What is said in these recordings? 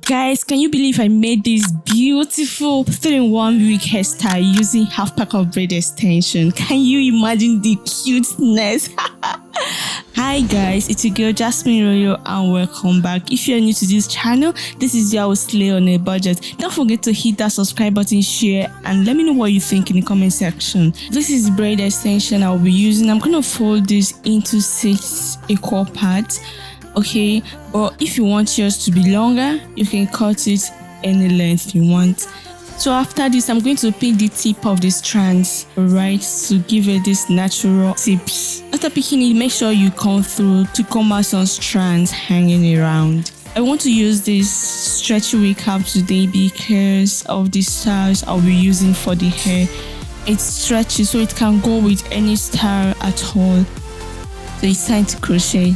Guys, can you believe I made this beautiful 3-in-1 wig hairstyle using half pack of braid extension? Can you imagine the cuteness? Hi guys, it's your girl Jasmine Royo and welcome back. If you're new to this channel, this is your slay on a budget. Don't forget to hit that subscribe button, share, and let me know what you think in the comment section. This is the braid extension I'll be using. I'm gonna fold this into 6 equal parts. Okay, but if you want yours to be longer, you can cut it any length you want. So after this, I'm going to pick the tip of the strands, right, to give it this natural tips. After picking it, make sure you come through to come out some strands hanging around. I want to use this stretchy wig cap today because of the styles I'll be using for the hair. It's stretchy, so it can go with any style at all. So it's time to crochet.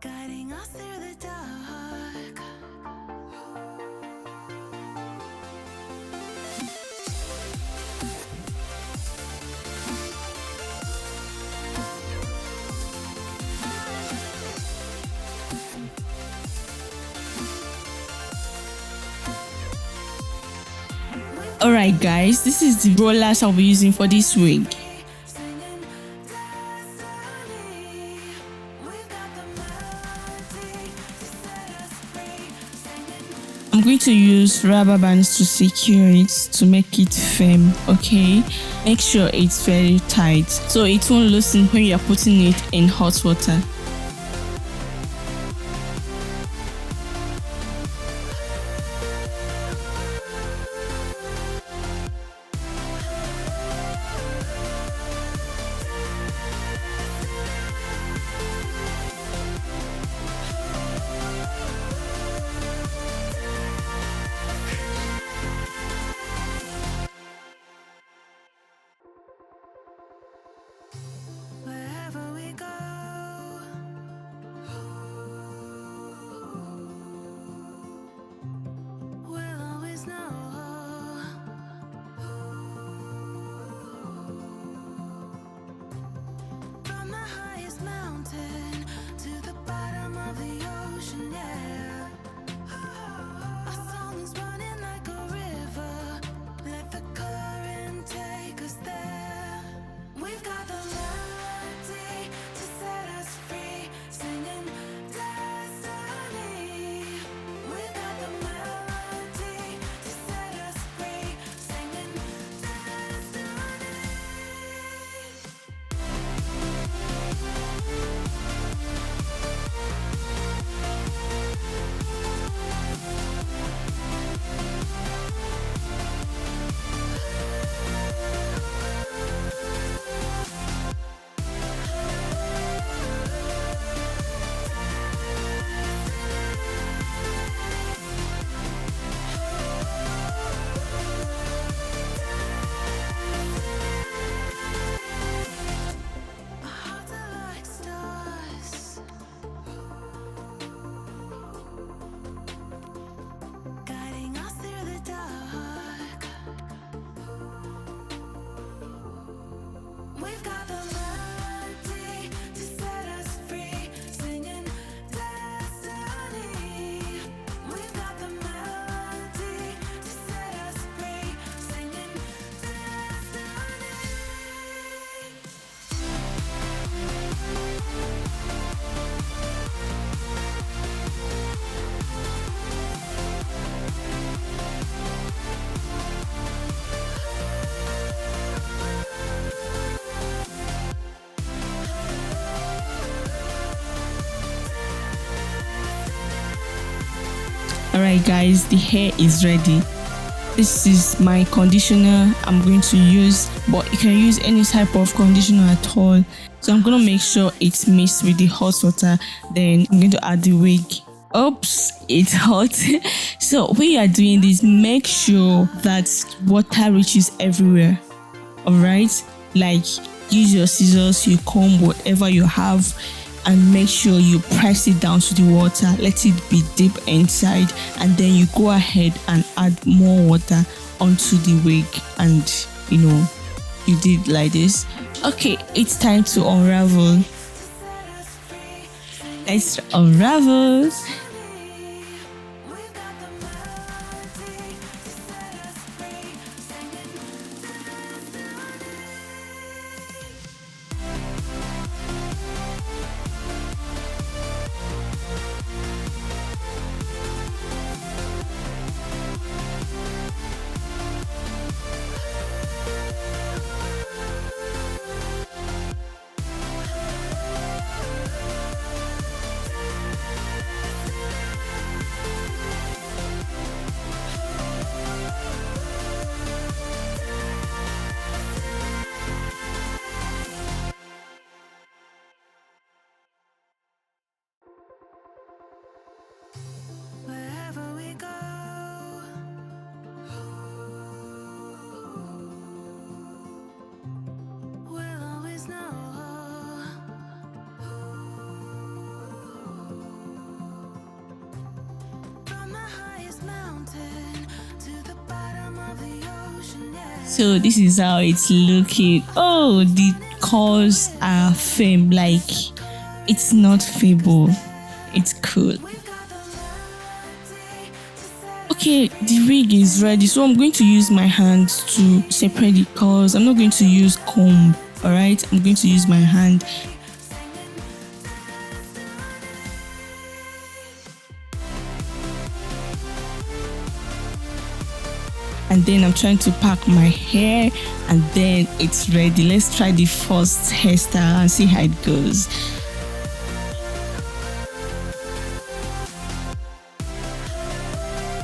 Guiding us through the dark. Alright guys, this is the rollers I'll be using for this wig. I'm going to use rubber bands to secure it to make it firm, okay? Make sure it's very tight so it won't loosen when you're putting it in hot water. Wherever we go, we'll always know. From the highest mountain to the bottom of the ocean, yeah. Our song is running like a river. Let the current take us there. We've got the melody to set us free, singing destiny. We've got the melody to set us free, singing destiny. Alright guys, the hair is ready. This is my conditioner I'm going to use, but you can use any type of conditioner at all. So I'm going to make sure it's mixed with the hot water. Then I'm going to add the wig. Oops, it's hot. So when you are doing this, make sure that water reaches everywhere. Alright, like use your scissors, you comb, whatever you have, and make sure you press it down to the water. Let it be deep inside, and then you go ahead and add more water onto the wig, and you did like this. Okay, it's time to unravel. Let's unravel. Wherever we go, we'll always know. From the highest mountain to the bottom of the ocean, yeah. So this is how it's looking. Oh, the curls are firm, like it's not feeble. It's cool. Okay, the wig is ready, so I'm going to use my hands to separate the curls. I'm not going to use comb. All right, I'm going to use my hand. And then I'm trying to pack my hair, and then it's ready. Let's try the first hairstyle and see how it goes.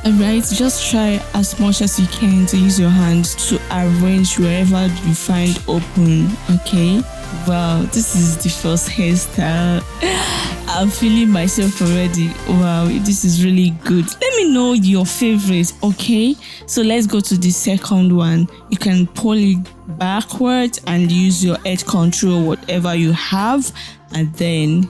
Alright, just try as much as you can to use your hands to arrange wherever you find open. Okay, wow, this is the first hairstyle. I'm feeling myself already. Wow, this is really good. Let me know your favorite. Okay, so let's go to the second one. You can pull it backwards and use your edge control, whatever you have, and then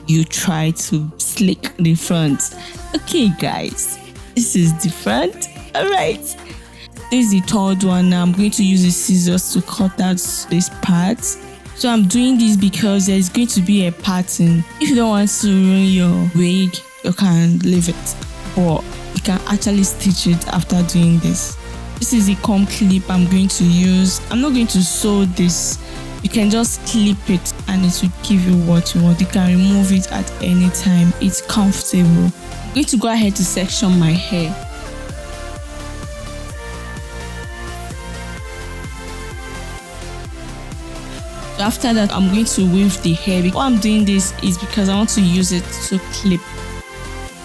you try to slick the front. Okay guys, this is different. All right, this is the third one. Now I'm going to use the scissors to cut out this part. So I'm doing this because there's going to be a pattern. If you don't want to ruin your wig, you can leave it, but you can actually stitch it after doing this. This is the comb clip I'm going to use. I'm not going to sew this. You can just clip it and it will give you what you want. You can remove it at any time. It's comfortable. I'm going to go ahead to section my hair. After that, I'm going to weave the hair. Why I'm doing this is because I want to use it to clip,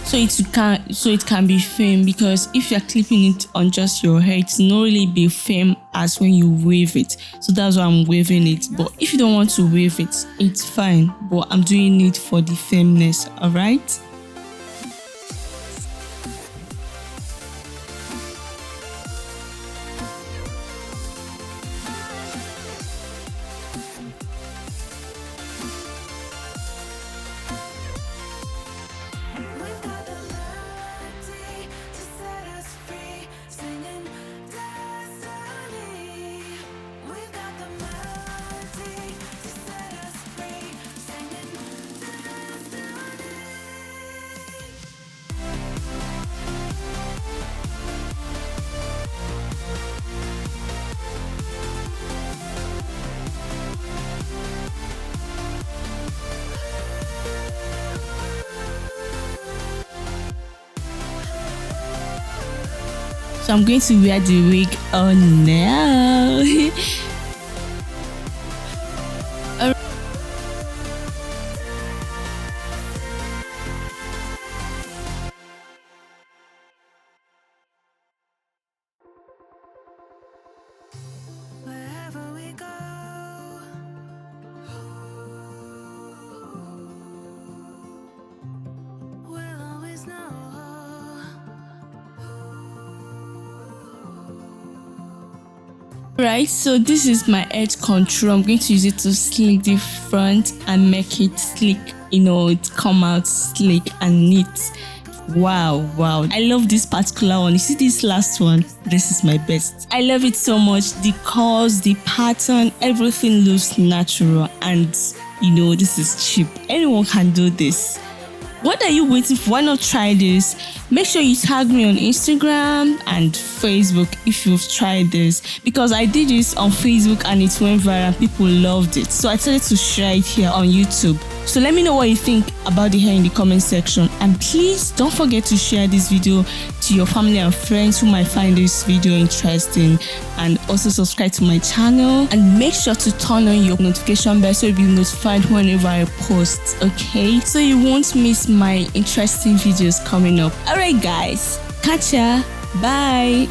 so it can be firm. Because if you're clipping it on just your hair, it's not really be firm as when you weave it. So that's why I'm weaving it. But if you don't want to weave it, it's fine. But I'm doing it for the firmness. All right. We've got the melody to set us free, singing destiny. We've got the melody to set us free, singing destiny. So I'm going to wear the wig on now. Right, so this is my edge control. I'm going to use it to slick the front and make it sleek, it come out sleek and neat. Wow, I love this particular one. You see this last one? This is my best. I love it so much. The curves, the pattern, everything looks natural, and this is cheap. Anyone can do this. What are you waiting for? Why not try this? Make sure you tag me on Instagram and Facebook if you've tried this, because I did this on Facebook and it went viral. People loved it, so I decided to share it here on YouTube. So let me know what you think about the hair in the comment section, and please don't forget to share this video to your family and friends who might find this video interesting, and also subscribe to my channel and make sure to turn on your notification bell so you'll be notified whenever I post, okay? So you won't miss my interesting videos coming up. Alright guys, catch ya, bye.